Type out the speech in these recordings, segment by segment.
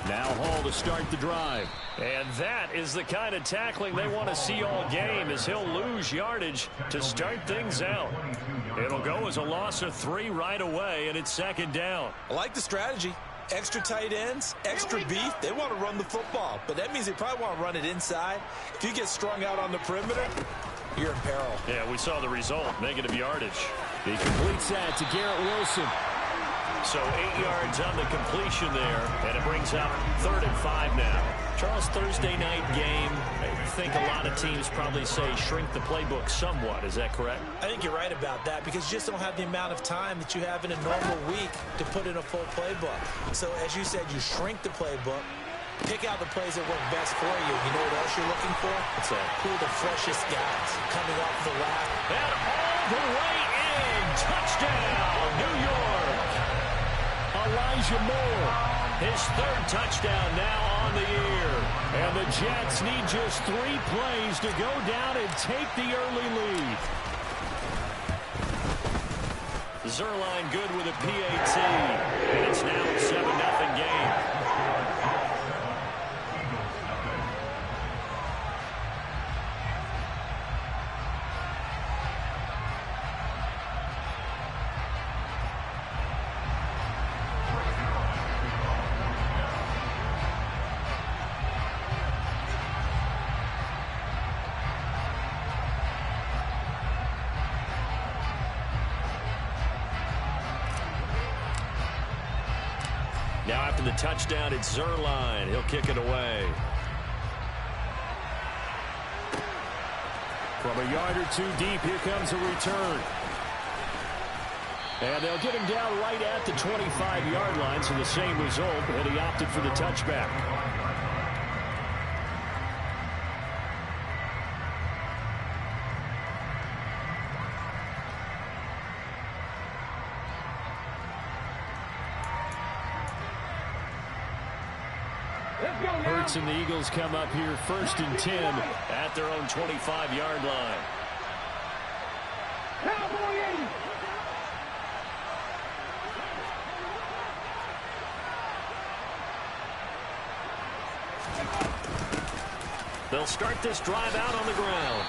Now Hall to start the drive. And that is the kind of tackling they want to see all game, as he'll lose yardage to start things out. It'll go as a loss of 3 right away, and it's second down. I like the strategy. Extra tight ends, extra beef. They want to run the football, but that means they probably want to run it inside. If you get strung out on the perimeter, you're in peril. Yeah, we saw the result, negative yardage. He completes that to Garrett Wilson. So 8 yards on the completion there, and it brings up 3rd and 5 now. Charles, Thursday night game, I think a lot of teams probably say shrink the playbook somewhat. Is that correct? I think you're right about that, because you just don't have the amount of time that you have in a normal week to put in a full playbook. So as you said, you shrink the playbook, pick out the plays that work best for you. You know what else you're looking for? What's that? Who are the freshest guys coming off the lap? And all the way in. Touchdown, New York. Elijah Moore, his 3rd touchdown now on the year. And the Jets need just 3 plays to go down and take the early lead. Zerline good with a PAT. And it's now a 7-0 game. Now after the touchdown, it's Zerline. He'll kick it away. From a yard or 2 deep, here comes a return. And they'll get him down right at the 25-yard line, so the same result, and he opted for the touchback. Hurts and the Eagles come up here 1st and 10 at their own 25-yard line. They'll start this drive out on the ground.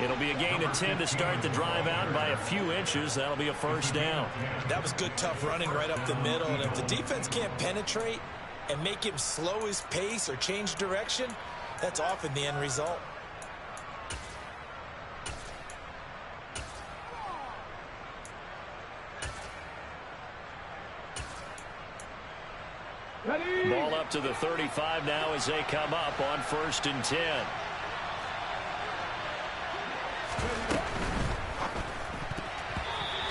It'll be a gain of 10 to start the drive out by a few inches. That'll be a 1st down. That was good, tough running right up the middle. And if the defense can't penetrate and make him slow his pace or change direction, that's often the end result. Ball up to the 35 now as they come up on 1st and 10.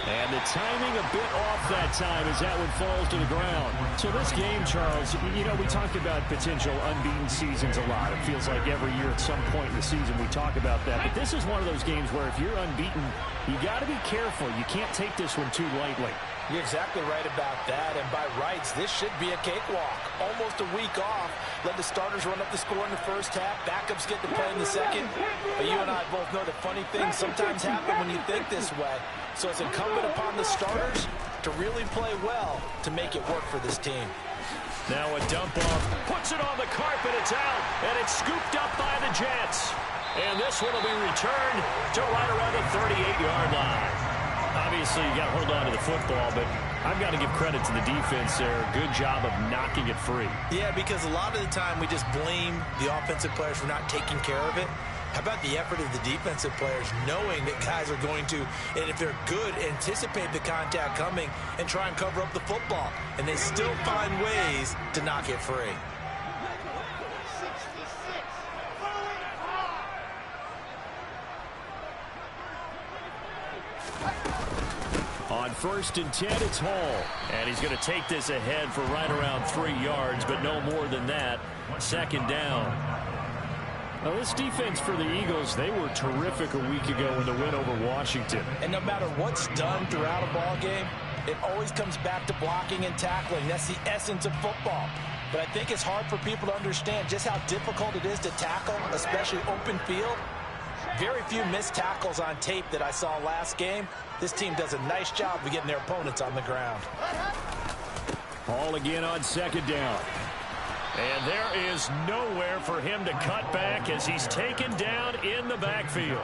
And the timing a bit off that time as that one falls to the ground. So this game, Charles, you know, we talked about potential unbeaten seasons a lot. It feels like every year at some point in the season we talk about that. But this is one of those games where if you're unbeaten, you got to be careful. You can't take this one too lightly. You're exactly right about that, and by rights, this should be a cakewalk. Almost a week off. Let the starters run up the score in the first half. Backups get to play in the second. But you and I both know the funny things sometimes happen when you think this way. So it's incumbent upon the starters to really play well to make it work for this team. Now a dump off, puts it on the carpet, it's out, and it's scooped up by the Jets. And this one will be returned to right around the 38-yard line. Obviously, you got to hold on to the football, but I've got to give credit to the defense there. Good job of knocking it free. Yeah, because a lot of the time we just blame the offensive players for not taking care of it. How about the effort of the defensive players knowing that guys are going to, and if they're good, anticipate the contact coming and try and cover up the football. And they still find ways to knock it free. On 1st and 10, it's Hall. And he's going to take this ahead for right around 3 yards, but no more than that. 2nd down. Now, this defense for the Eagles, they were terrific a week ago in the win over Washington. And no matter what's done throughout a ball game, it always comes back to blocking and tackling. That's the essence of football. But I think it's hard for people to understand just how difficult it is to tackle, especially open field. Very few missed tackles on tape that I saw last game. This team does a nice job of getting their opponents on the ground. Ball again on second down. And there is nowhere for him to cut back as he's taken down in the backfield.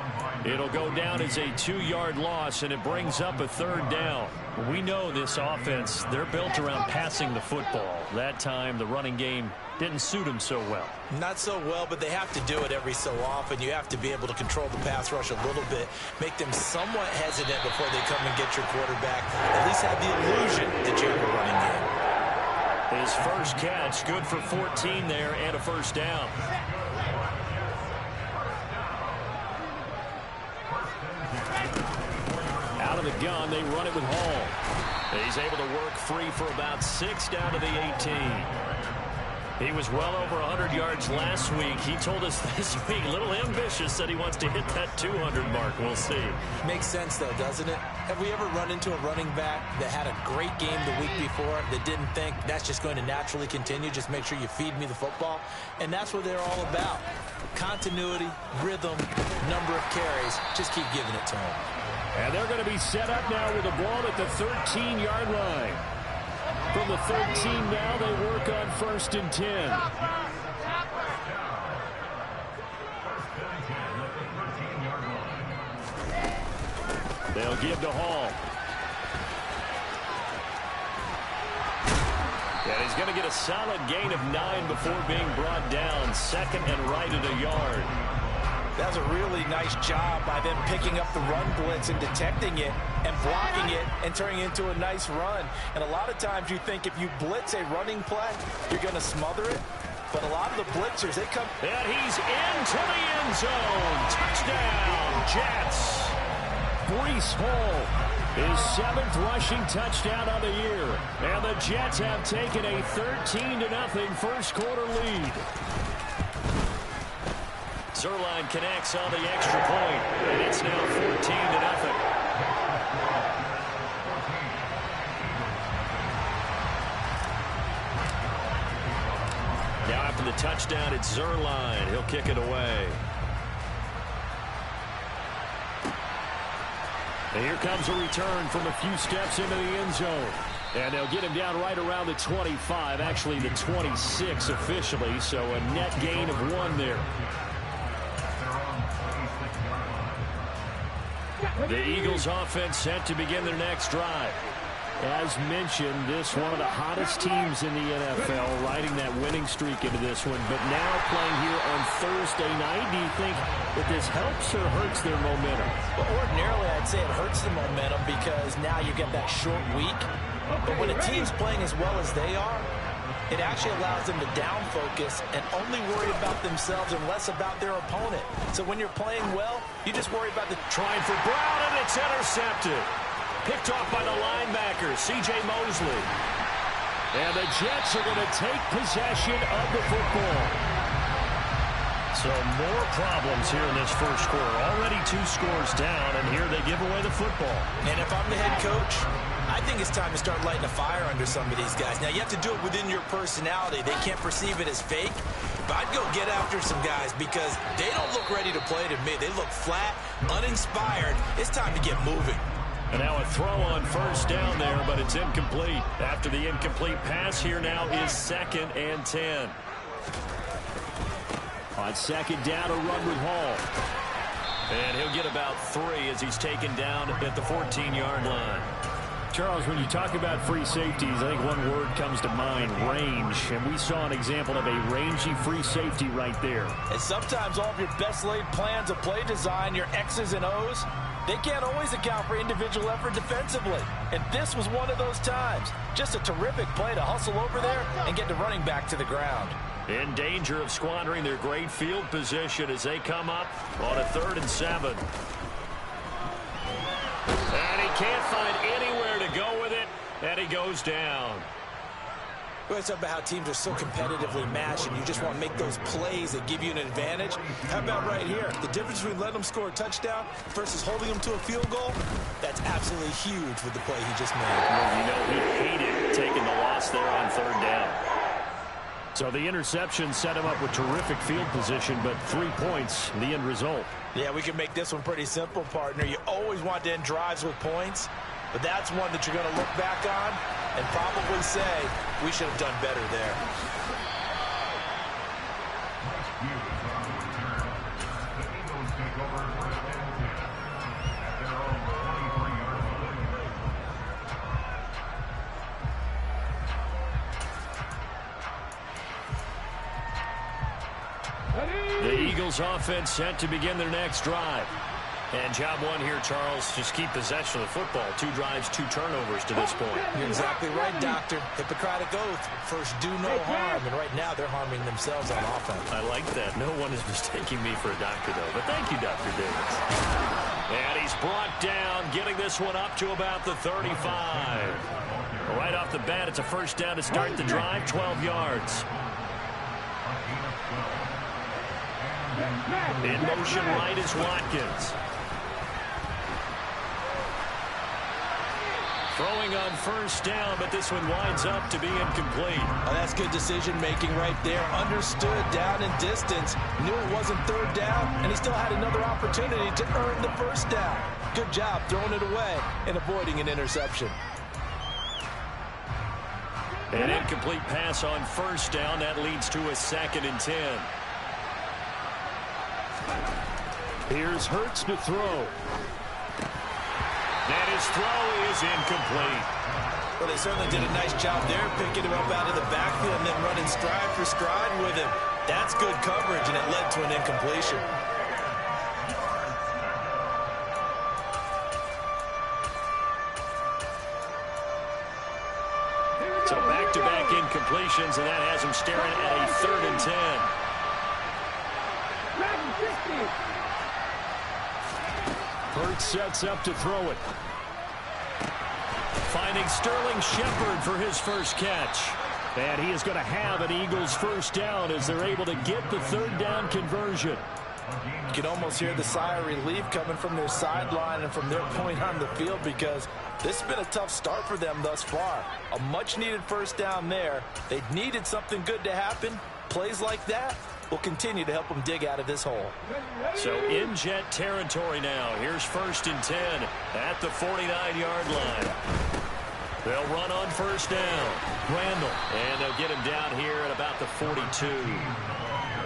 It'll go down as a 2-yard loss, and it brings up a third down. We know this offense, they're built around passing the football. That time, the running game didn't suit him so well. Not so well, but they have to do it every so often. You have to be able to control the pass rush a little bit, make them somewhat hesitant before they come and get your quarterback. At least have the illusion that you have a running game. His first catch, good for 14 there and a first down. Out of the gun, they run it with Hall. He's able to work free for about 6 down to the 18. He was well over 100 yards last week. He told us this week, a little ambitious, said he wants to hit that 200 mark. We'll see. Makes sense, though, doesn't it? Have we ever run into a running back that had a great game the week before that didn't think that's just going to naturally continue? Just make sure you feed me the football. And that's what they're all about. Continuity, rhythm, number of carries. Just keep giving it to them. And they're going to be set up now with the ball at the 13-yard line. From the 13 now, they work on 1st and 10. They'll give to Hall. And he's going to get a solid gain of 9 before being brought down. 2nd and right at a yard. That's a really nice job by them picking up the run blitz and detecting it and blocking it and turning it into a nice run. And a lot of times you think if you blitz a running play, you're going to smother it. But a lot of the blitzers, they come. And he's into the end zone. Touchdown, Jets. Breece Hall, his 7th rushing touchdown of the year. And the Jets have taken a 13-0 first quarter lead. Zerline connects on the extra point, and it's now 14-0. Now after the touchdown, it's Zerline. He'll kick it away. And here comes a return from a few steps into the end zone. And they'll get him down right around the 25, actually the 26 officially, so a net gain of 1 there. The Eagles offense set to begin their next drive. As mentioned, this one of the hottest teams in the NFL, riding that winning streak into this one, but now playing here on Thursday night. Do you think that this helps or hurts their momentum? Well, ordinarily, I'd say it hurts the momentum because now you get that short week. But when a team's playing as well as they are, it actually allows them to down focus and only worry about themselves and less about their opponent. So when you're playing well, you just worry about the trying for Brown, and it's intercepted. Picked off by the linebacker, C.J. Mosley. And the Jets are going to take possession of the football. So more problems here in this first quarter. Already 2 scores down, and here they give away the football. And if I'm the head coach, I think it's time to start lighting a fire under some of these guys. Now, you have to do it within your personality. They can't perceive it as fake. But I'd go get after some guys because they don't look ready to play to me. They look flat, uninspired. It's time to get moving. And now a throw on first down there, but it's incomplete. After the incomplete pass, here now is 2nd and 10. On 2nd down, a run with Hall. And he'll get about 3 as he's taken down at the 14-yard line. Charles, when you talk about free safeties, I think one word comes to mind, range. And we saw an example of a rangy free safety right there. And sometimes all of your best laid plans of play design, your X's and O's, they can't always account for individual effort defensively. And this was one of those times. Just a terrific play to hustle over there and get the running back to the ground. In danger of squandering their great field position as they come up on a 3rd and 7. And he can't find anywhere to go with it, and he goes down. We always talk about how teams are so competitively matched, and you just want to make those plays that give you an advantage. How about right here? The difference between letting them score a touchdown versus holding them to a field goal, that's absolutely huge with the play he just made. Well, you know, he hated taking the loss there on 3rd down. So the interception set him up with terrific field position, but 3 points, the end result. Yeah, we can make this one pretty simple, partner. You always want to end drives with points, but that's one that you're going to look back on and probably say we should have done better there. The Eagles offense set to begin their next drive. And job one here, Charles, just keep possession of the football. 2 drives, 2 turnovers to this point. You're exactly right, Doctor. Hippocratic oath. First, do no harm. And right now, they're harming themselves on offense. I like that. No one is mistaking me for a doctor, though. But thank you, Dr. Davis. And he's brought down, getting this one up to about the 35. Right off the bat, it's a first down to start the drive, 12 yards. In motion right is Watkins. Throwing on first down, but this one winds up to be incomplete. Oh, that's good decision-making right there. Understood down and distance. Knew it wasn't third down, and he still had another opportunity to earn the first down. Good job throwing it away and avoiding an interception. An incomplete pass on first down. That leads to a 2nd and 10. Here's Hurts to throw. And his throw is incomplete. Well, they certainly did a nice job there, picking him up out of the backfield and then running stride for stride with him. That's good coverage, and it led to an incompletion. So back-to-back incompletions, and that has him staring at a 3rd and 10. Hurts sets up to throw it. Finding Sterling Shepard for his first catch. And he is going to have an Eagles first down as they're able to get the 3rd down conversion. You can almost hear the sigh of relief coming from their sideline and from their point on the field, because this has been a tough start for them thus far. A much-needed first down there. They needed something good to happen. Plays like that will continue to help them dig out of this hole. So in jet territory now. Here's 1st and 10 at the 49-yard line. They'll run on first down. Randall. And they'll get him down here at about the 42.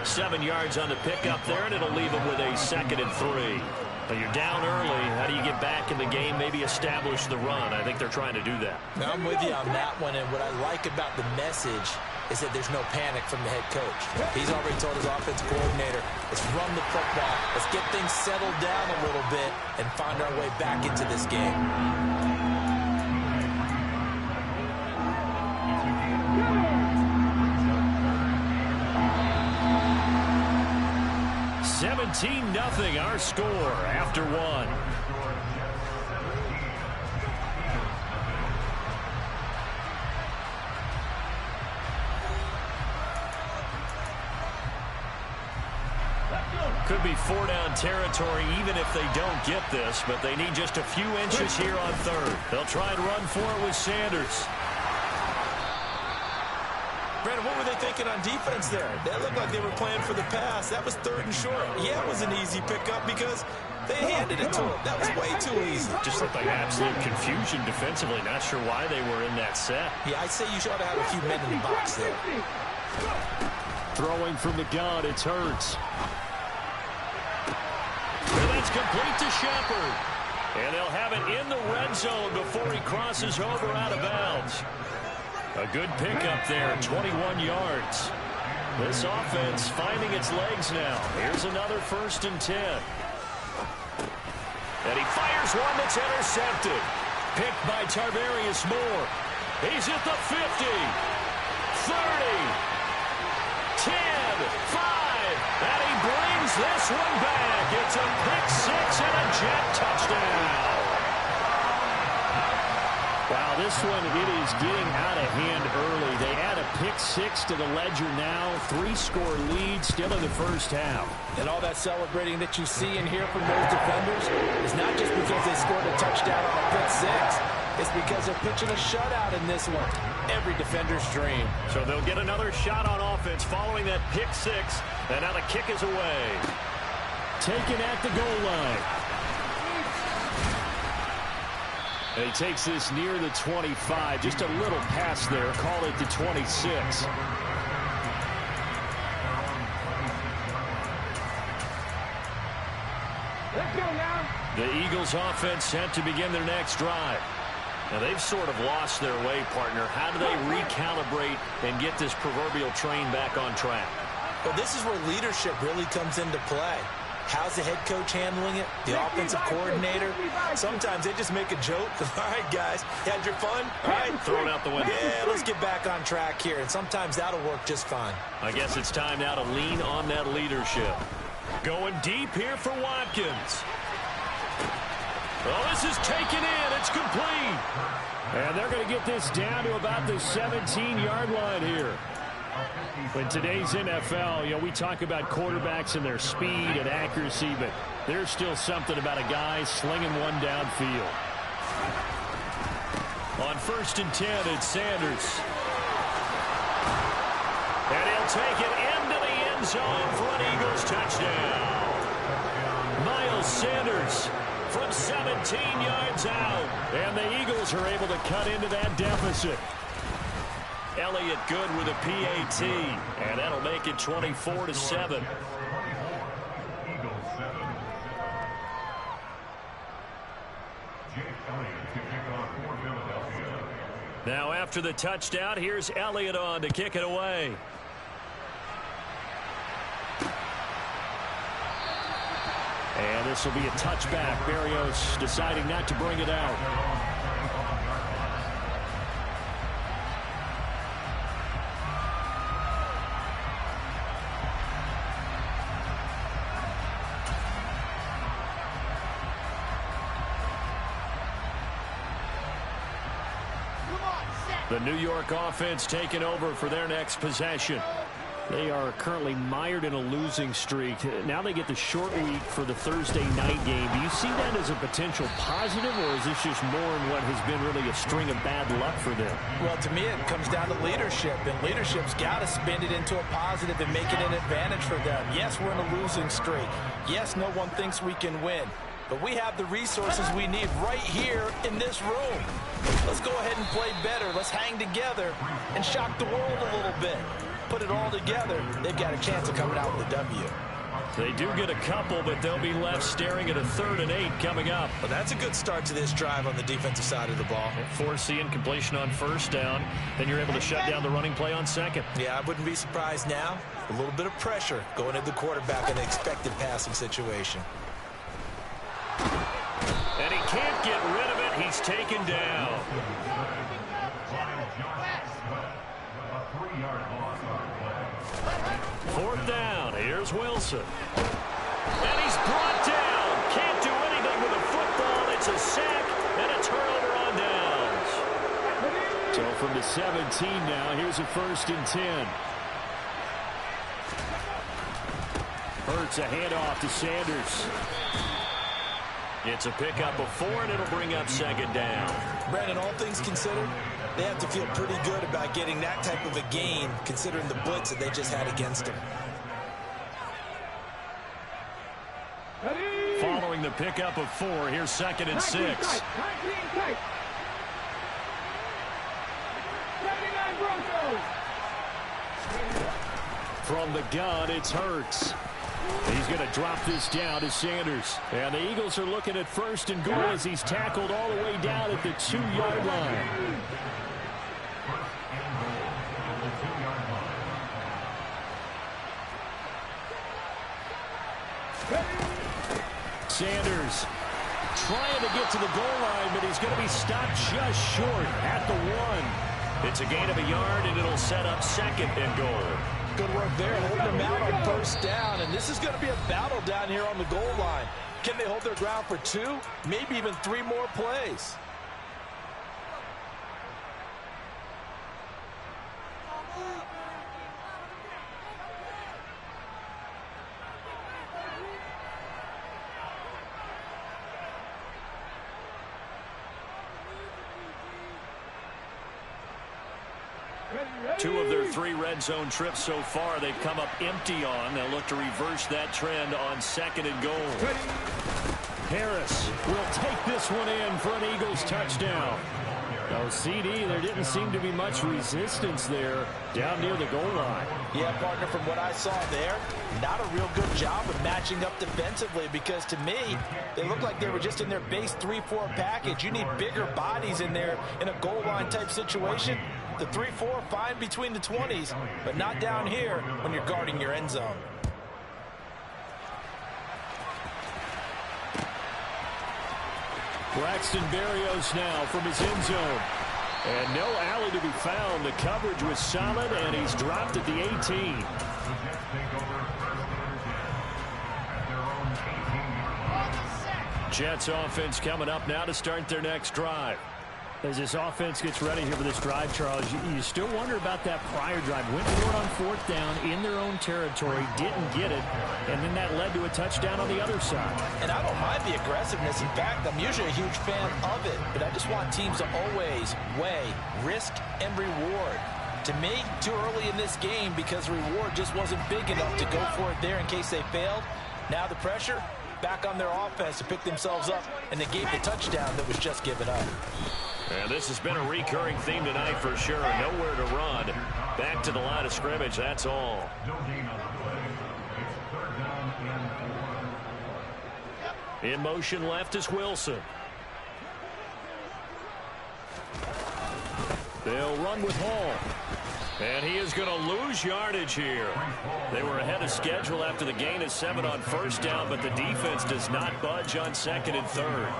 7 yards on the pickup there, and it'll leave him with a 2nd and 3. But you're down early. How do you get back in the game, maybe establish the run? I think they're trying to do that. Now, I'm with you on that one, and what I like about the message is that there's no panic from the head coach. He's already told his offensive coordinator, let's run the football, let's get things settled down a little bit and find our way back into this game. 17-0 our score after 1. Could be 4-down territory even if they don't get this, but they need just a few inches here on 3rd. They'll try and run for it with Sanders. Brandon, what were they thinking on defense there? That looked like they were playing for the pass. That was 3rd and short. Yeah, it was an easy pickup because they handed it to him. That was way too easy. Just looked like absolute confusion defensively. Not sure why they were in that set. Yeah, I'd say you should have a few men in the box there. Throwing from the gun, it's Hurts. And that's complete to Shepard. And they'll have it in the red zone before he crosses over out of bounds. A good pickup there, 21 yards. This offense finding its legs now. Here's another 1st and 10. And he fires one that's intercepted. Picked by Tarvarius Moore. He's at the 50, 30, 10, 5. And he brings this one back. It's a pick-6 and a jet touchdown. Wow, this one, it is getting out of hand early. They add a pick-6 to the ledger now. 3-score lead still in the first half. And all that celebrating that you see and hear from those defenders is not just because they scored a touchdown on a pick-6. It's because they're pitching a shutout in this one. Every defender's dream. So they'll get another shot on offense following that pick-6. And now the kick is away. Taken at the goal line. And he takes this near the 25. Just a little pass there. Call it the 26. Let's go now. The Eagles offense set to begin their next drive. Now, they've sort of lost their way, partner. How do they recalibrate and get this proverbial train back on track? Well, this is where leadership really comes into play. How's the head coach handling it? The offensive coordinator? Sometimes they just make a joke. All right, guys, you had your fun? All right. Throw it out the window. Yeah, let's get back on track here. And sometimes that'll work just fine. I guess it's time now to lean on that leadership. Going deep here for Watkins. Oh, this is taken in. It's complete. And they're going to get this down to about the 17-yard line here. In today's NFL, you know, we talk about quarterbacks and their speed and accuracy, but there's still something about a guy slinging one downfield. On 1st and 10, it's Sanders. And he'll take it into the end zone for an Eagles touchdown. Miles Sanders from 17 yards out. And the Eagles are able to cut into that deficit. Elliott good with a PAT, and that'll make it 24-7. Now after the touchdown, here's Elliott on to kick it away. And this will be a touchback. Berrios deciding not to bring it out. The New York offense taking over for their next possession. They are currently mired in a losing streak. Now they get the short week for the Thursday night game. Do you see that as a potential positive, or is this just more in what has been really a string of bad luck for them? Well, to me, it comes down to leadership, and leadership's got to spin it into a positive and make it an advantage for them. Yes, we're in a losing streak. Yes, no one thinks we can win. But we have the resources we need right here in this room. Let's go ahead and play better. Let's hang together and shock the world a little bit. Put it all together, they've got a chance of coming out with a W. They do get a couple, but they'll be left staring at a 3rd and 8 coming up. Well, that's a good start to this drive on the defensive side of the ball. Force the incompletion on 1st down, then you're able to shut down the running play on 2nd. Yeah, I wouldn't be surprised now. A little bit of pressure going at the quarterback in an expected passing situation. And he can't get rid of it. He's taken down. Fourth down. Here's Wilson. And he's brought down. Can't do anything with a football. It's a sack and a turnover on downs. So from the 17 now, here's a 1st and 10. Hurts a handoff to Sanders. It's a pickup of 4, and it'll bring up 2nd down. Brandon, all things considered, they have to feel pretty good about getting that type of a gain, considering the blitz that they just had against them. Following the pickup of 4, here's 2nd and 6. From the gun, it's Hurts. He's going to drop this down to Sanders. And the Eagles are looking at 1st and goal as he's tackled all the way down at the 2-yard line. Sanders trying to get to the goal line, but he's going to be stopped just short at the 1. It's a gain of a yard, and it'll set up 2nd and goal. Good work there, holding them out on 1st down, and this is going to be a battle down here on the goal line. Can they hold their ground for 2, maybe even 3 more plays? 2 of their 3 red zone trips so far they've come up empty on. They'll look to reverse that trend on 2nd and goal. Harris will take this one in for an Eagles touchdown. No, CD, there didn't seem to be much resistance there down near the goal line. Yeah, partner, from what I saw there, not a real good job of matching up defensively, because to me, they looked like they were just in their base 3-4 package. You need bigger bodies in there in a goal line type situation. The 3-4, fine between the 20s, but not down here when you're guarding your end zone. Braxton Berrios now from his end zone. And no alley to be found. The coverage was solid, and he's dropped at the 18. Jets offense coming up now to start their next drive. As this offense gets ready here for this drive, Charles, you still wonder about that prior drive. Went for it on 4th down in their own territory, didn't get it, and then that led to a touchdown on the other side. And I don't mind the aggressiveness. In fact, I'm usually a huge fan of it, but I just want teams to always weigh risk and reward. To me, too early in this game because reward just wasn't big enough to go for it there in case they failed. Now the pressure back on their offense to pick themselves up and negate the touchdown that was just given up. And this has been a recurring theme tonight for sure. Nowhere to run. Back to the line of scrimmage, that's all. In motion left is Wilson. They'll run with Hall. And he is going to lose yardage here. They were ahead of schedule after the gain of 7 on 1st down, but the defense does not budge on 2nd and 3rd.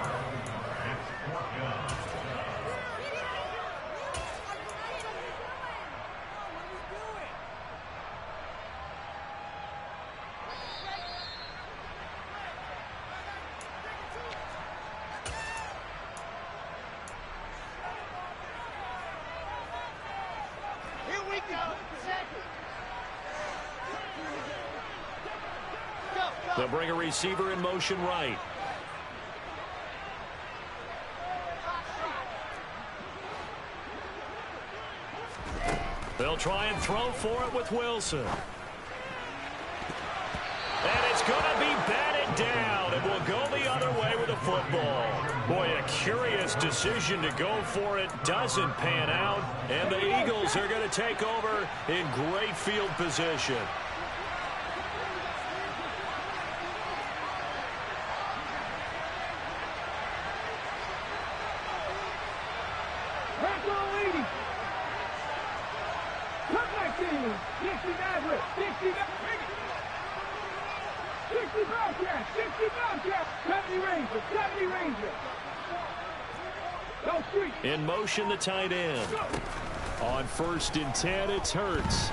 They'll bring a receiver in motion right. They'll try and throw for it with Wilson. And it's going to be batted down. It will go the other way with the football. Boy, a curious decision to go for it. Doesn't pan out. And the Eagles are going to take over in great field position. In motion, the tight end. On 1st and 10, it's Hurts.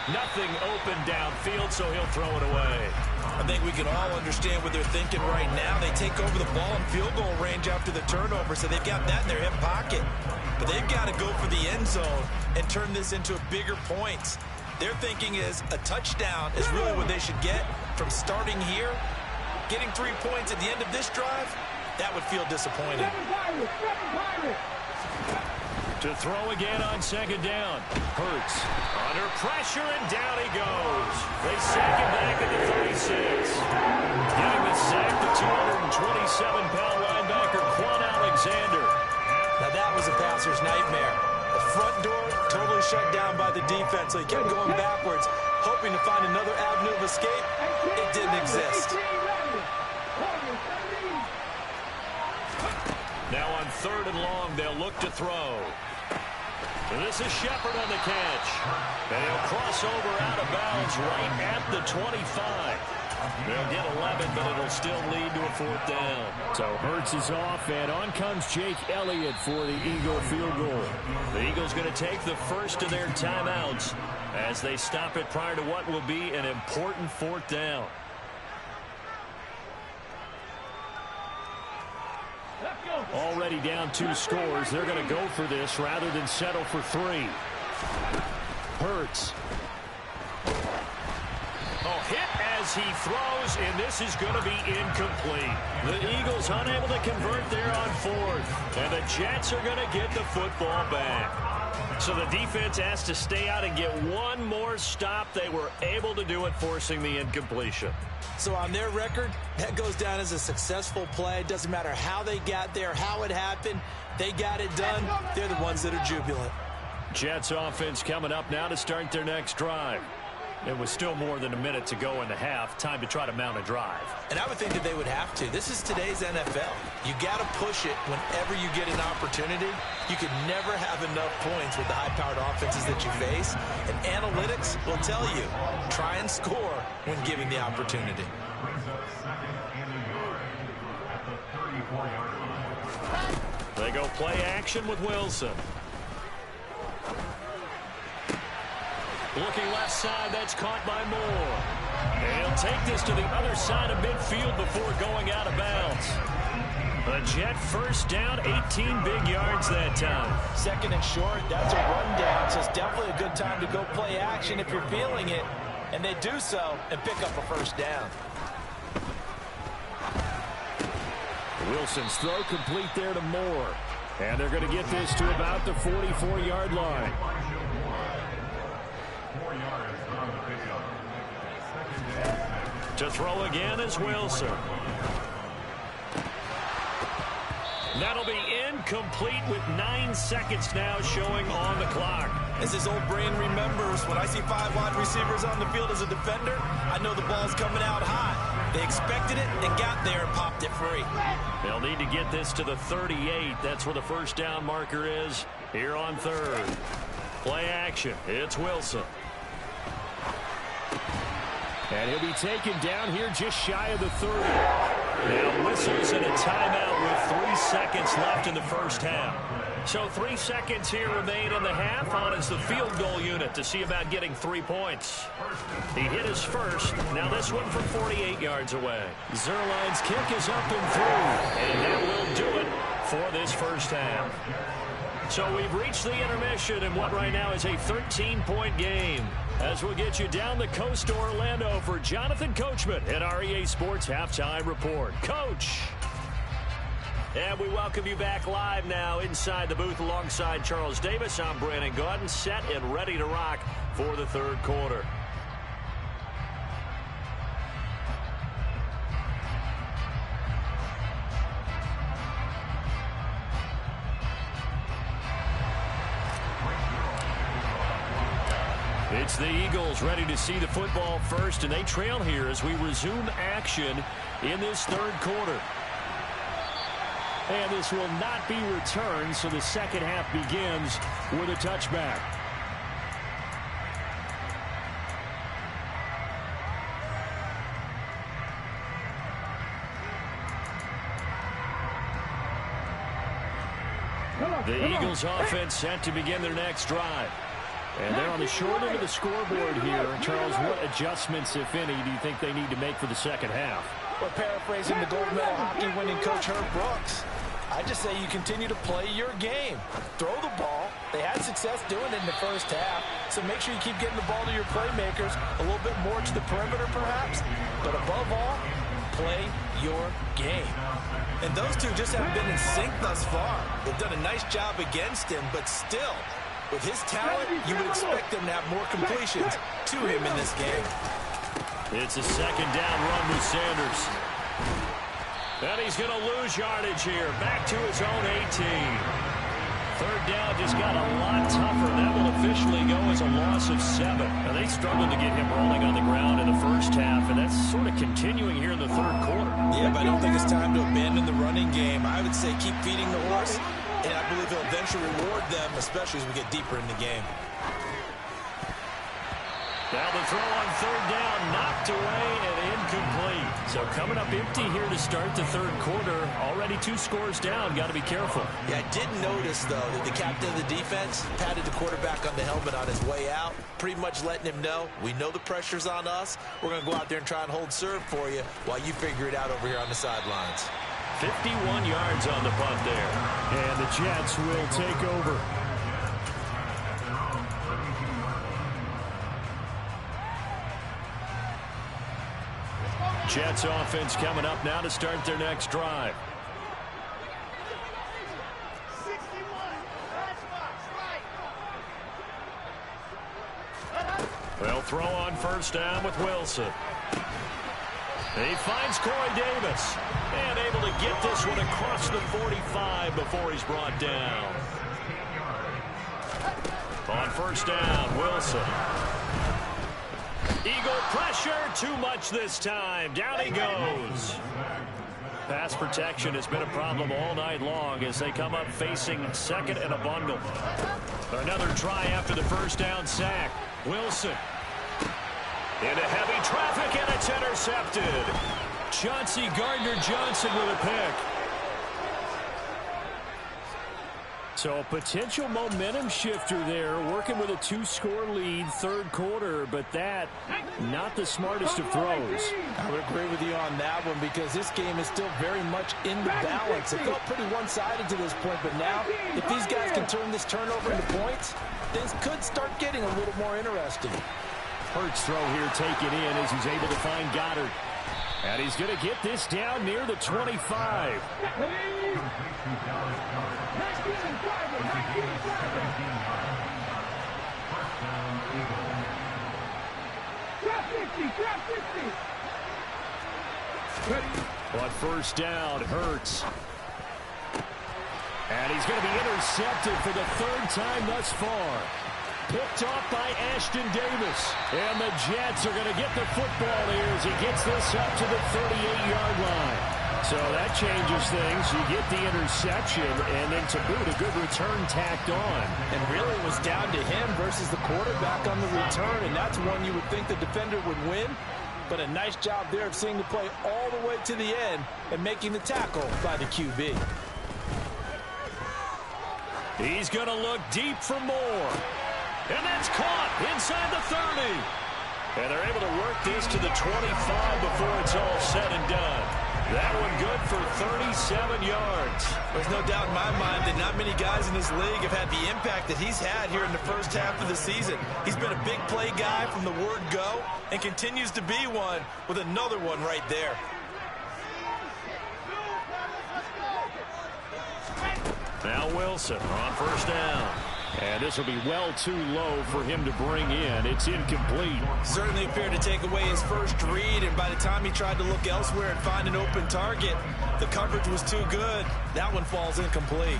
Nothing open downfield, so he'll throw it away. I think we can all understand what they're thinking right now. They take over the ball in field goal range after the turnover, so they've got that in their hip pocket. But they've got to go for the end zone and turn this into bigger points. Their thinking is a touchdown is really what they should get from starting here. Getting 3 points at the end of this drive, that would feel disappointing. To throw again on 2nd down. Hurts under pressure, and down he goes. They sack him back at the 36. Getting the sack, the 227-pound linebacker, Quan Alexander. Now that was a passer's nightmare. The front door totally shut down by the defense, so he kept going backwards, hoping to find another avenue of escape. It didn't exist. Now on 3rd and long, they'll look to throw. And this is Shepard on the catch. And he'll cross over out of bounds right at the 25. They'll get 11, but it'll still lead to a 4th down. So Hurts is off, and on comes Jake Elliott for the Eagle field goal. The Eagles going to take the first of their timeouts as they stop it prior to what will be an important 4th down. Already down 2 scores. They're going to go for this rather than settle for 3. Hurts. Oh, hit as as he throws, and this is going to be incomplete. The Eagles unable to convert there on fourth, and the Jets are going to get the football back. So the defense has to stay out and get one more stop. They were able to do it, forcing the incompletion. So on their record, that goes down as a successful play. It doesn't matter how they got there, how it happened. They got it done. They're the ones that are jubilant. Jets offense coming up now to start their next drive. It was still more than a minute to go in the half. Time to try to mount a drive. And I would think that they would have to. This is today's NFL. You got to push it whenever you get an opportunity. You can never have enough points with the high-powered offenses that you face. And analytics will tell you, try and score when given the opportunity. They go play action with Wilson. Looking left side, that's caught by Moore. And he'll take this to the other side of midfield before going out of bounds. A Jet first down, 18 big yards that time. Second and short, that's a rundown, so it's definitely a good time to go play action if you're feeling it. And they do so and pick up a first down. Wilson's throw complete there to Moore. And they're going to get this to about the 44-yard line. To throw again is Wilson. That'll be incomplete with 9 seconds now showing on the clock. As his old brain remembers, when I see 5 wide receivers on the field as a defender, I know the ball's coming out high. They expected it and got there and popped it free. They'll need to get this to the 38. That's where the first down marker is here on third. Play action. It's Wilson. And he'll be taken down here just shy of the 30. Now whistles and a timeout with 3 seconds left in the first half. So 3 seconds here remain in the half. On is the field goal unit to see about getting 3 points. He hit his first. Now this one from 48 yards away. Zerline's kick is up and through. And that will do it for this first half. So we've reached the intermission in what right now is a 13-point game. As we'll get you down the coast to Orlando for Jonathan Coachman at our EA Sports Halftime Report. Coach! And we welcome you back live now inside the booth alongside Charles Davis. I'm Brandon Gaudin, set and ready to rock for the third quarter. It's the Eagles ready to see the football first, and they trail here as we resume action in this third quarter. And this will not be returned, so the second half begins with a touchback. The Eagles offense set to begin their next drive. And they're on the short end of the scoreboard here. Charles, what adjustments, if any, do you think they need to make for the second half? Well, paraphrasing the gold medal hockey winning coach Herb Brooks, I just say you continue to play your game. Throw the ball. They had success doing it in the first half, so make sure you keep getting the ball to your playmakers, a little bit more to the perimeter perhaps, but above all, play your game. And those two just haven't been in sync thus far. They've done a nice job against him, but still, with his talent, you would expect them to have more completions to him in this game. It's a second down run with Sanders. And he's going to lose yardage here. Back to his own 18. Third down just got a lot tougher. That will officially go as a loss of 7. Now, they struggled to get him rolling on the ground in the first half, and that's sort of continuing here in the third quarter. Yeah, but I don't think it's time to abandon the running game. I would say keep feeding the horse. And I believe he'll eventually reward them, especially as we get deeper in the game. Now the throw on third down, knocked away and incomplete. So coming up empty here to start the third quarter. Already 2 scores down. Got to be careful. Yeah, I did notice, though, that the captain of the defense patted the quarterback on the helmet on his way out, pretty much letting him know, we know the pressure's on us. We're going to go out there and try and hold serve for you while you figure it out over here on the sidelines. 51 yards on the punt there. And the Jets will take over. Jets offense coming up now to start their next drive. They'll throw on first down with Wilson. He finds Corey Davis. And able to get this one across the 45 before he's brought down. On first down, Wilson. Eagle pressure, too much this time. Down he goes. Pass protection has been a problem all night long as they come up facing second and a bundle. Another try after the first down sack. Wilson. Into heavy traffic, and it's intercepted. Chauncey Gardner-Johnson with a pick. So a potential momentum shifter there, working with a 2-score lead, third quarter, but that, not the smartest of throws. I would agree with you on that one because this game is still very much in the balance. It felt pretty one-sided to this point, but now, if these guys can turn this turnover into points, things could start getting a little more interesting. Hurts throw here taken in as he's able to find Goddard. And he's going to get this down near the 25. But first down, Hurts. And he's going to be intercepted for the third time thus far. Picked off by Ashton Davis. And the Jets are going to get the football here as he gets this up to the 38-yard line. So that changes things. You get the interception, and then to boot, a good return tacked on. And really it was down to him versus the quarterback on the return, and that's one you would think the defender would win. But a nice job there of seeing the play all the way to the end and making the tackle by the QB. He's going to look deep for more. And that's caught inside the 30. And they're able to work this to the 25 before it's all said and done. That one good for 37 yards. There's no doubt in my mind that not many guys in this league have had the impact that he's had here in the first half of the season. He's been a big play guy from the word go and continues to be one with another one right there. Now Wilson on first down. And this will be well too low for him to bring in. It's incomplete. Certainly appeared to take away his first read, and by the time he tried to look elsewhere and find an open target, the coverage was too good. That one falls incomplete.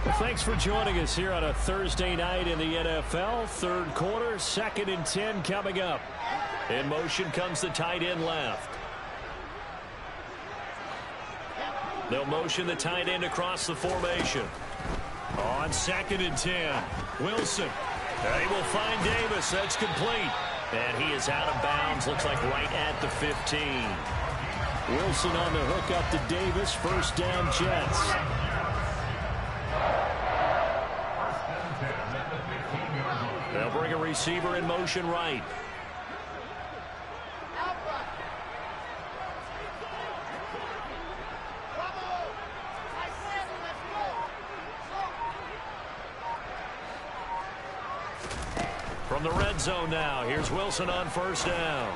Well, thanks for joining us here on a Thursday night in the NFL. Third quarter, 2nd and 10 coming up. In motion comes the tight end left. They'll motion the tight end across the formation. On 2nd and 10, Wilson. They will find Davis. That's complete. And he is out of bounds. Looks like right at the 15. Wilson on the hook up to Davis. First down, Jets. They'll bring a receiver in motion right. From the red zone now, here's Wilson on first down.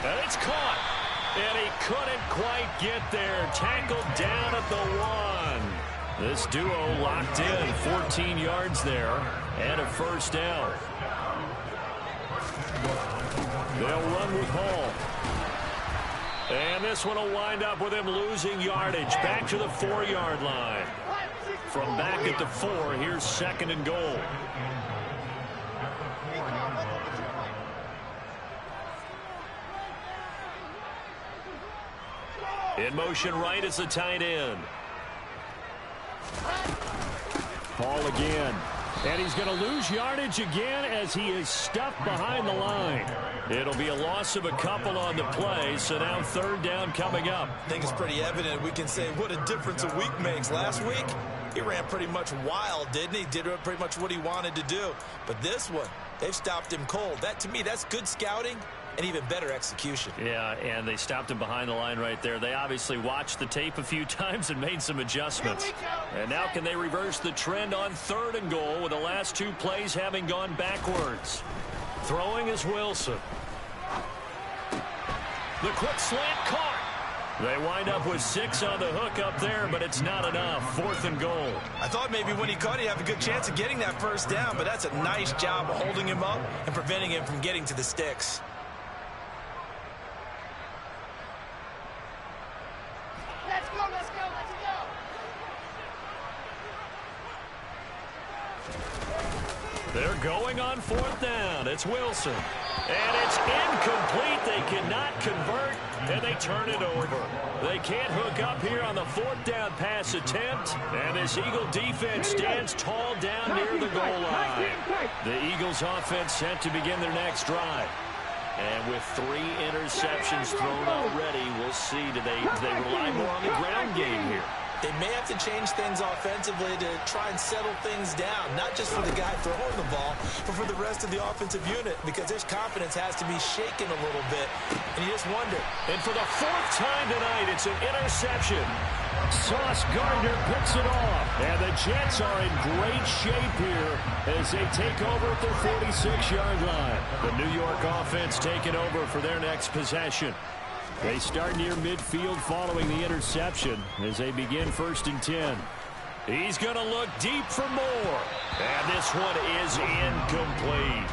And it's caught. And he couldn't quite get there. Tackled down at the 1. This duo locked in. 14 yards there. And a first down. They'll run with Hall. And this one will wind up with him losing yardage. Back to the 4-yard line. From back at the 4, here's 2nd and goal. In motion right is the tight end. Ball again. And he's going to lose yardage again as he is stuffed behind the line. It'll be a loss of a couple on the play, so now third down coming up. I think it's pretty evident. We can say what a difference a week makes. Last week, He ran pretty much wild, didn't he? Did pretty much what he wanted to do. But this one, they've stopped him cold. That, to me, that's good scouting and even better execution. Yeah, and they stopped him behind the line right there. They obviously watched the tape a few times and made some adjustments. And now can they reverse the trend on 3rd and goal with the last 2 plays having gone backwards? Throwing is Wilson. The quick slant caught. They wind up with 6 on the hook up there, but it's not enough. 4th and goal. I thought maybe when he caught, he'd have a good chance of getting that first down, but that's a nice job of holding him up and preventing him from getting to the sticks. Let's go, let's go, let's go. They're going on 4th down. It's Wilson. And it's incomplete. They cannot convert, and they turn it over. They can't hook up here on the 4th down pass attempt, and this Eagle defense stands tall down near the goal line. The Eagles offense set to begin their next drive. And with 3 interceptions thrown already, we'll see. Do they rely more on the ground game here? They may have to change things offensively to try and settle things down, not just for the guy throwing the ball, but for the rest of the offensive unit, because his confidence has to be shaken a little bit. And you just wonder. And for the 4th time tonight, it's an interception. Sauce Gardner picks it off. And the Jets are in great shape here as they take over at their 46-yard line. The New York offense taking over for their next possession. They start near midfield following the interception as they begin 1st and 10. He's going to look deep for more. And this one is incomplete.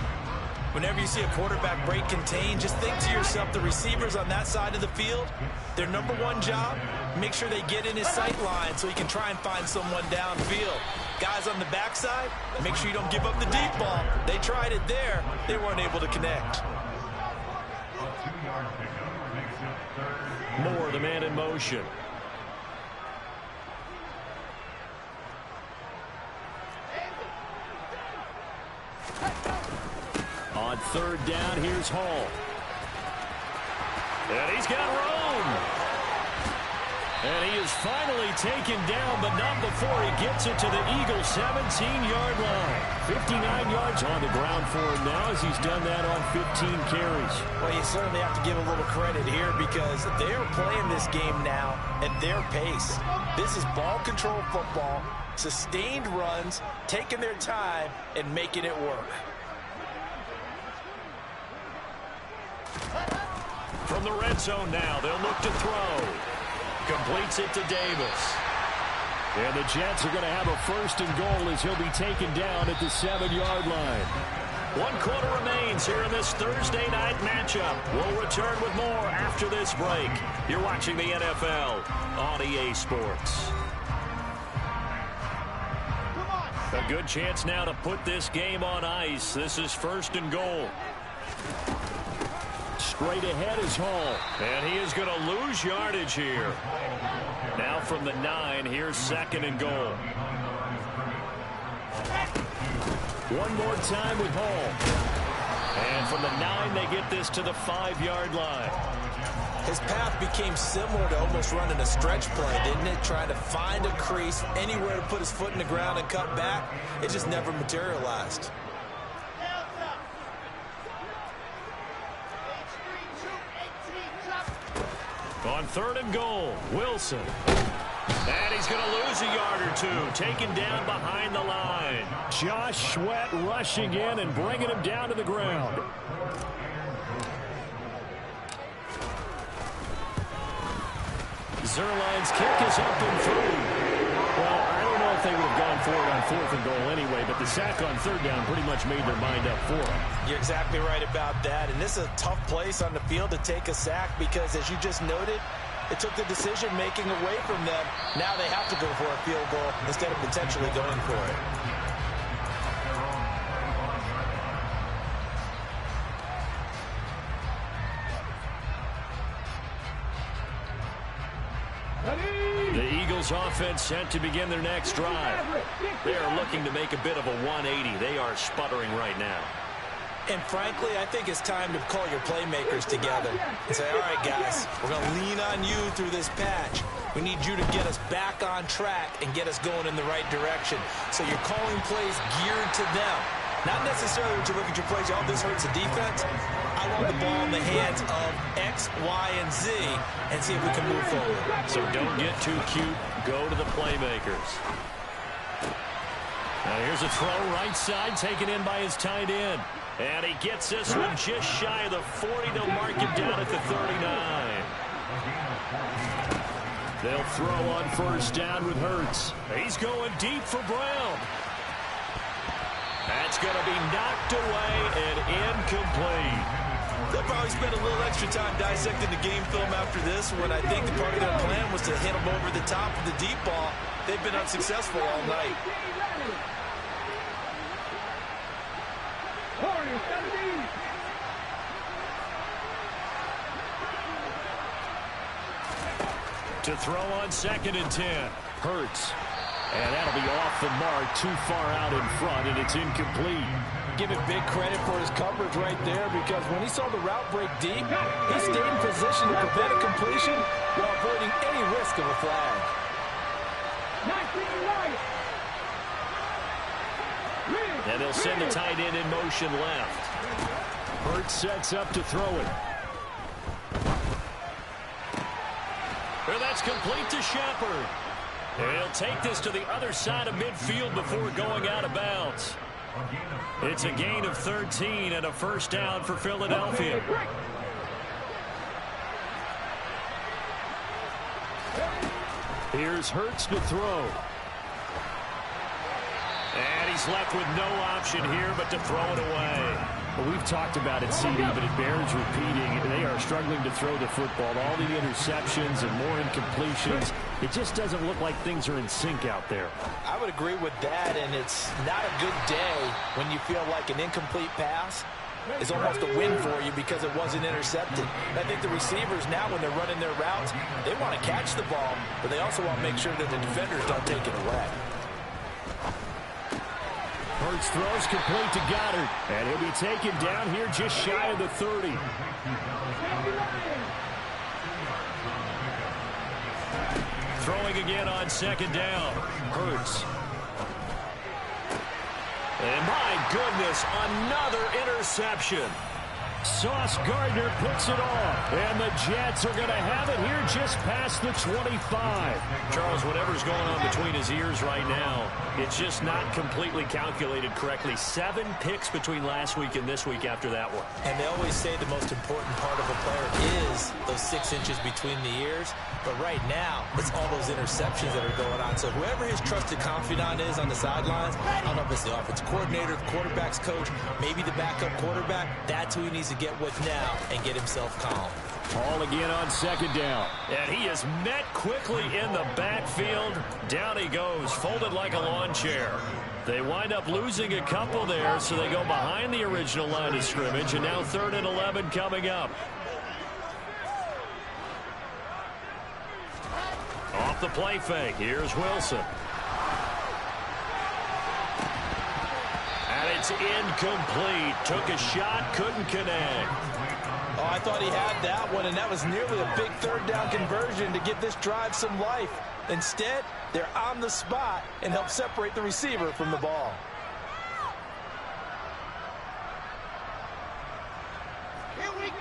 Whenever you see a quarterback break contain, just think to yourself, the receivers on that side of the field, their number 1 job, make sure they get in his sight line so he can try and find someone downfield. Guys on the backside, make sure you don't give up the deep ball. They tried it there. They weren't able to connect. Moore, the man in motion. On 3rd down, here's Hall. And he's got room. And he is finally taken down, but not before he gets it to the Eagles' 17-yard line. 59 yards on the ground for him now as he's done that on 15 carries. Well, you certainly have to give a little credit here because they're playing this game now at their pace. This is ball control football, sustained runs, taking their time, and making it work. From the red zone now, they'll look to throw. Completes it to Davis. And the Jets are going to have a 1st and goal as he'll be taken down at the 7-yard line. 1 quarter remains here in this Thursday night matchup. We'll return with more after this break. You're watching the NFL on EA Sports. A good chance now to put this game on ice. This is 1st and goal. Straight ahead is Hall. And he is going to lose yardage here. Now from the 9, here's 2nd and goal. One more time with Hall. And from the 9, they get this to the 5-yard line. His path became similar to almost running a stretch play, didn't it? Trying to find a crease, anywhere to put his foot in the ground and cut back. It just never materialized. On 3rd and goal, Wilson. And he's going to lose a yard or 2, taken down behind the line. Josh Sweat rushing in and bringing him down to the ground. Zerline's kick is up and through. Well, I don't know if they would have gone for it on 4th and goal anyway, but the sack on 3rd down pretty much made their mind up for them. You're exactly right about that, and this is a tough place on the field to take a sack because, as you just noted, it took the decision-making away from them. Now they have to go for a field goal instead of potentially going for it. The Eagles offense set to begin their next drive. They are looking to make a bit of a 180. They are sputtering right now. And frankly, I think it's time to call your playmakers together and say, all right, guys, we're going to lean on you through this patch. We need you to get us back on track and get us going in the right direction. So you're calling plays geared to them. Not necessarily when you look at your plays, oh, this hurts the defense. I want the ball in the hands of X, Y, and Z and see if we can move forward. So don't get too cute. Go to the playmakers. Now here's a throw right side taken in by his tight end. And he gets this one just shy of the 40. They'll mark him down at the 39. They'll throw on first down with Hurts. He's going deep for Brown. That's going to be knocked away and incomplete. They'll probably spend a little extra time dissecting the game film after this when I think the part of their plan was to hit them over the top of the deep ball. They've been unsuccessful all night. To throw on 2nd and 10. Hurts. And that'll be off the mark, too far out in front, and it's incomplete. Give it big credit for his coverage right there, because when he saw the route break deep, he stayed in position to prevent a completion while avoiding any risk of a flag. And they'll send the tight end in motion left. Hurts sets up to throw it. And that's complete to Shepard. And he'll take this to the other side of midfield before going out of bounds. It's a gain of 13 and a first down for Philadelphia. Here's Hurts to throw. And he's left with no option here but to throw it away. Well, we've talked about it, CD, but it bears repeating. They are struggling to throw the football. All the interceptions and more incompletions. It just doesn't look like things are in sync out there. I would agree with that, and it's not a good day when you feel like an incomplete pass is almost a win for you because it wasn't intercepted. And I think the receivers now, when they're running their routes, they want to catch the ball, but they also want to make sure that the defenders don't take it away. Hurts throws complete to Goddard. And he'll be taken down here just shy of the 30. Throwing again on 2nd down. Hurts. And my goodness, another interception. Sauce Gardner picks it off. And the Jets are going to have it here just past the 25. Charles, whatever's going on between his ears right now, it's just not completely calculated correctly. 7 picks between last week and this week after that one. And they always say the most important part of a player is those 6 inches between the ears. But right now, it's all those interceptions that are going on. So whoever his trusted confidant is on the sidelines, I don't know if it's the offensive coordinator, the quarterback's coach, maybe the backup quarterback, that's who he needs to get with now and get himself calm. Ball again on 2nd down. And he is met quickly in the backfield. Down he goes, folded like a lawn chair. They wind up losing a couple there, so they go behind the original line of scrimmage, and now 3rd and 11 coming up. Off the play fake, here's Wilson. And it's incomplete. Took a shot, couldn't connect. Oh, I thought he had that one, and that was nearly a big 3rd down conversion to give this drive some life. Instead, they're on the spot and help separate the receiver from the ball. Here we go.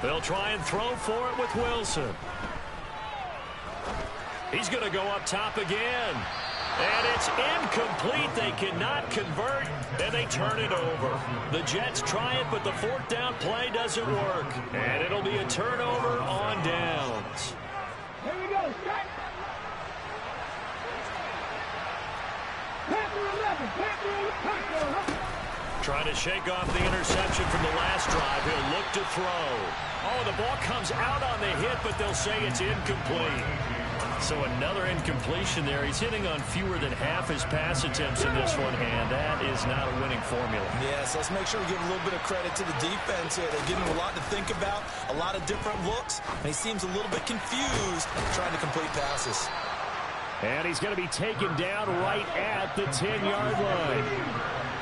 They'll try and throw for it with Wilson. He's going to go up top again. And it's incomplete. They cannot convert, and they turn it over. The Jets try it, but the 4th down play doesn't work. And it'll be a turnover on downs. Here we go. Strike. Panther 11. Trying to shake off the interception from the last drive. He'll look to throw. Oh, the ball comes out on the hit, but they'll say it's incomplete. So another incompletion there. He's hitting on fewer than half his pass attempts in this one, and that is not a winning formula. Yes, let's make sure we give a little bit of credit to the defense here. They give him a lot to think about, a lot of different looks, and he seems a little bit confused trying to complete passes. And he's going to be taken down right at the 10-yard line.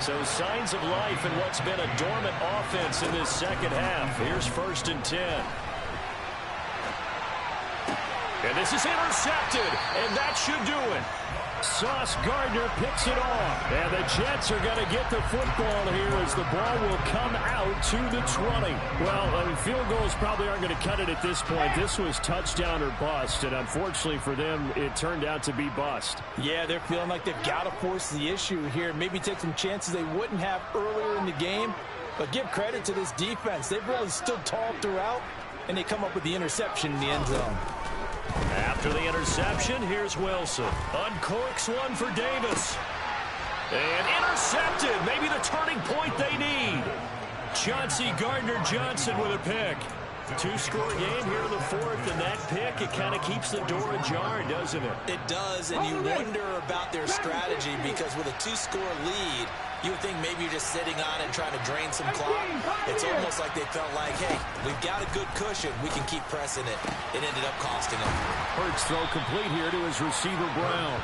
So signs of life in what's been a dormant offense in this second half. Here's 1st and 10. And this is intercepted, and that should do it. Sauce Gardner picks it off. And the Jets are going to get the football here as the ball will come out to the 20. Well, I mean, field goals probably aren't going to cut it at this point. This was touchdown or bust, and unfortunately for them, it turned out to be bust. Yeah, they're feeling like they've got to force the issue here. Maybe take some chances they wouldn't have earlier in the game. But give credit to this defense. They've really stood tall throughout, and they come up with the interception in the end zone. After the interception, here's Wilson. Uncorks one for Davis. And intercepted. Maybe the turning point they need. Chauncey Gardner-Johnson with a pick. Two-score game here in the 4th, and that pick, it kind of keeps the door ajar, doesn't it? It does, and you wonder about their strategy because with a 2-score lead, you would think maybe you're just sitting on it and trying to drain some clock. It's almost like they felt like, hey, we've got a good cushion. We can keep pressing it. It ended up costing them. Hurts throw complete here to his receiver, Brown.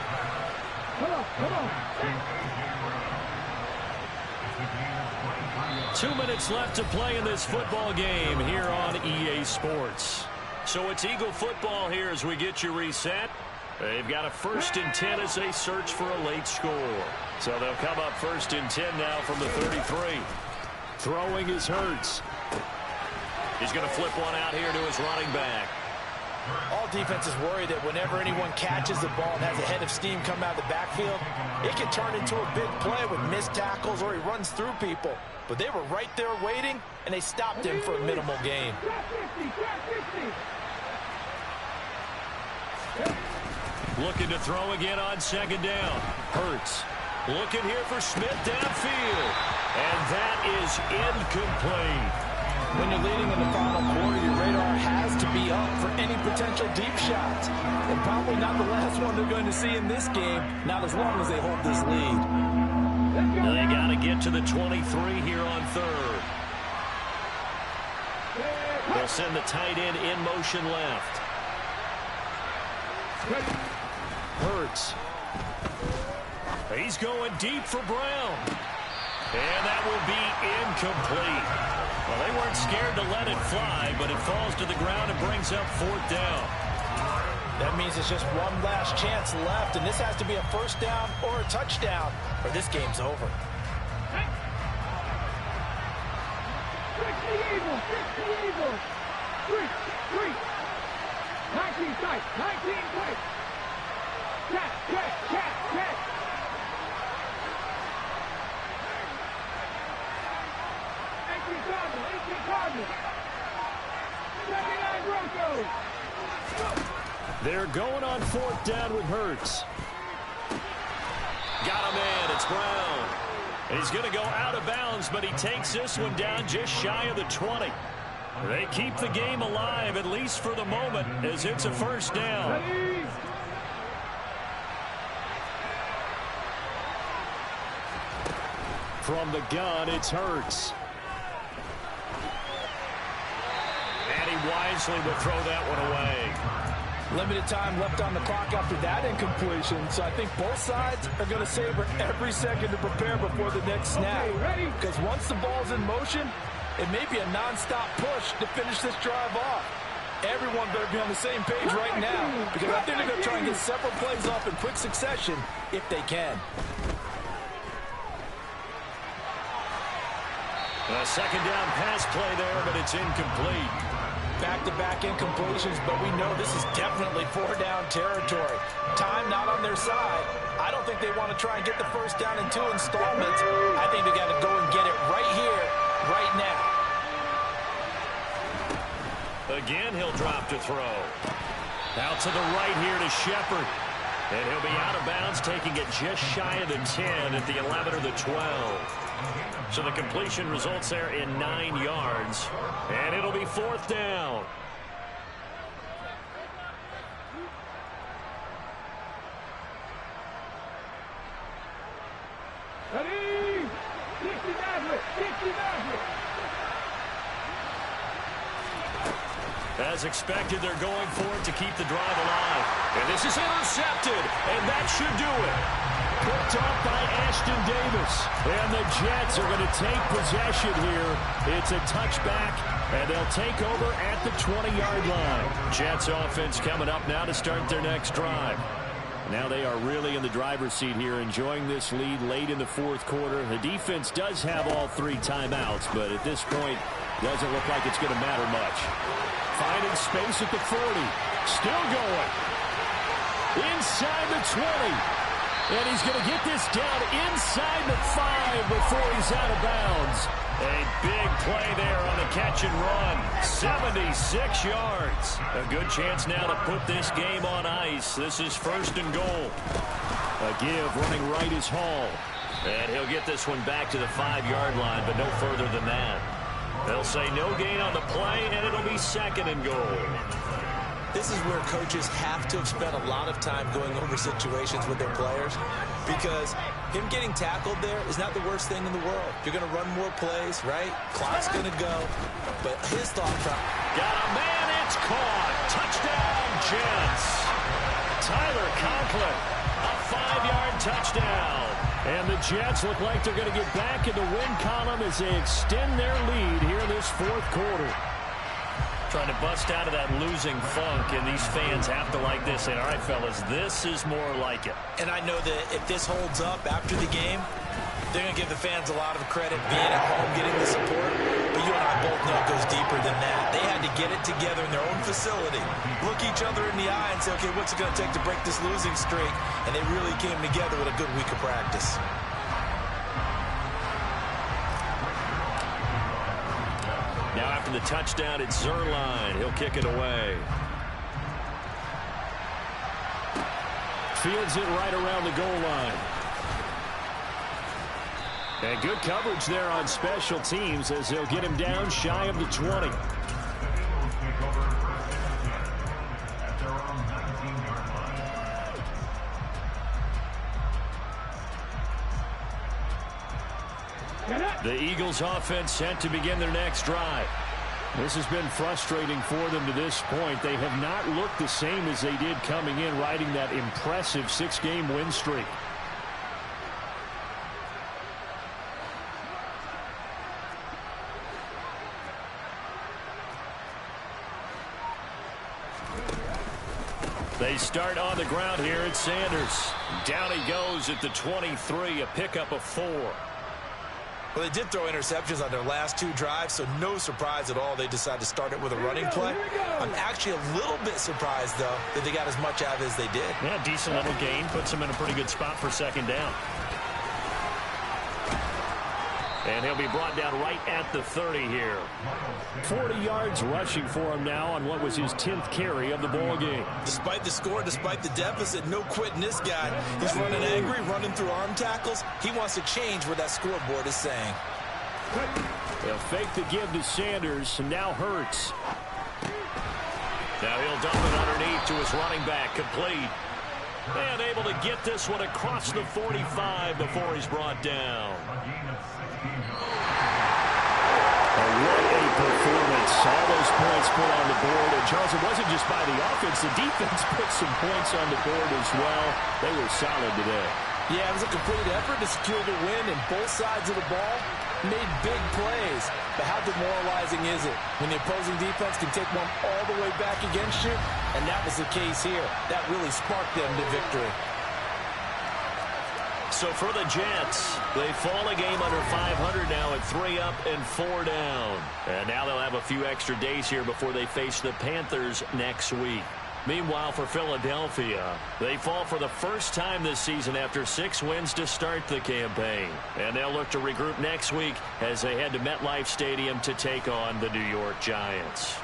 Come on. 2 minutes left to play in this football game here on EA Sports. So it's Eagle football here as we get you reset. They've got a 1st and 10 as they search for a late score. So they'll come up 1st and 10 now from the 33. Throwing is Hurts. He's going to flip one out here to his running back. All defenses worry that whenever anyone catches the ball and has a head of steam come out of the backfield, it can turn into a big play with missed tackles or he runs through people. But they were right there waiting, and they stopped him for a minimal gain. Looking to throw again on 2nd down. Hurts looking here for Smith downfield. And that is incomplete. When you're leading in the final quarter, your radar has to be up for any potential deep shots. And probably not the last one they're going to see in this game, not as long as they hold this lead. They got to get to the 23 here on 3rd. They'll send the tight end in motion left. Hurts. He's going deep for Brown. And that will be incomplete. Well, they weren't scared to let it fly, but it falls to the ground and brings up 4th down. That means it's just one last chance left, and this has to be a 1st down or a touchdown, or this game's over. 60 Eagles. 3. 19 tight. 19 tight. Catch. 18 Cardinals. 79 Broncos. They're going on 4th down with Hurts. Got a man. It's Brown. He's going to go out of bounds, but he takes this one down just shy of the 20. They keep the game alive, at least for the moment, as it's a 1st down. From the gun, it's Hurts. And he wisely will throw that one away. Limited time left on the clock after that incompletion, so I think both sides are going to savor every second to prepare before the next snap. Because once the ball's in motion, it may be a non-stop push to finish this drive off. Everyone better be on the same page right now, because I think they're going to try and get several plays off in quick succession if they can. A 2nd down pass play there, but it's incomplete. Back-to-back incompletions, but we know this is definitely 4-down territory. Time not on their side. I don't think they want to try and get the 1st down in 2 installments. I think they got to go and get it right here, right now. Again, he'll drop to throw. Out to the right here to Shepard. And he'll be out of bounds, taking it just shy of the 10 at the 11 or the 12. So the completion results there in 9 yards. And it'll be 4th down. Ready? 60 As As expected, they're going for it to keep the drive alive. And this is intercepted, and that should do it. Picked off by Ashton Davis. And the Jets are going to take possession here. It's a touchback, and they'll take over at the 20-yard line. Jets offense coming up now to start their next drive. Now they are really in the driver's seat here, enjoying this lead late in the fourth quarter. The defense does have all 3 timeouts, but at this point, doesn't look like it's going to matter much. Finding space at the 40. Still going. Inside the 20. And he's going to get this down inside the 5 before he's out of bounds. A big play there on the catch and run. 76 yards. A good chance now to put this game on ice. This is 1st and goal. A give running right is Hall. And he'll get this one back to the 5-yard line, but no further than that. They'll say no gain on the play, and it'll be 2nd and goal. This is where coaches have to have spent a lot of time going over situations with their players, because him getting tackled there is not the worst thing in the world. You're going to run more plays, right? Clock's going to go. But his thought process. Got a man, it's caught. Touchdown, Jets. Tyler Conklin, a 5-yard touchdown. And the Jets look like they're going to get back in the win column as they extend their lead here in this fourth quarter. Trying to bust out of that losing funk, and these fans have to like this. And all right, fellas, this is more like it. And I know that if this holds up after the game, they're going to give the fans a lot of credit being at home, getting the support. But you and I both know it goes deeper than that. They had to get it together in their own facility, look each other in the eye and say, okay, what's it going to take to break this losing streak? And they really came together with a good week of practice. Now after the touchdown, it's Zerline. He'll kick it away. Fields it right around the goal line. And good coverage there on special teams as they'll get him down shy of the 20. The Eagles offense set to begin their next drive. This has been frustrating for them to this point. They have not looked the same as they did coming in, riding that impressive 6-game win streak. They start on the ground here at Sanders. Down he goes at the 23, a pickup of 4. Well, they did throw interceptions on their last 2 drives, so no surprise at all they decided to start it with a running play. I'm actually a little bit surprised, though, that they got as much out of it as they did. Yeah, decent little gain. Puts them in a pretty good spot for 2nd down. And he'll be brought down right at the 30 here. 40 yards rushing for him now on what was his 10th carry of the ball game. Despite the score, despite the deficit, no quitting this guy. He's running angry, running through arm tackles. He wants to change what that scoreboard is saying. They'll fake the give to Sanders, and now Hurts. Now he'll dump it underneath to his running back, complete. And able to get this one across the 45 before he's brought down. What a performance. All those points put on the board. And, Charles, it wasn't just by the offense. The defense put some points on the board as well. They were solid today. Yeah, it was a complete effort to secure the win, and both sides of the ball made big plays. But how demoralizing is it when the opposing defense can take one all the way back against you? And that was the case here. That really sparked them to victory. So for the Jets, they fall a game under 500 now at 3 up and 4 down. And now they'll have a few extra days here before they face the Panthers next week. Meanwhile, for Philadelphia, they fall for the first time this season after 6 wins to start the campaign. And they'll look to regroup next week as they head to MetLife Stadium to take on the New York Giants.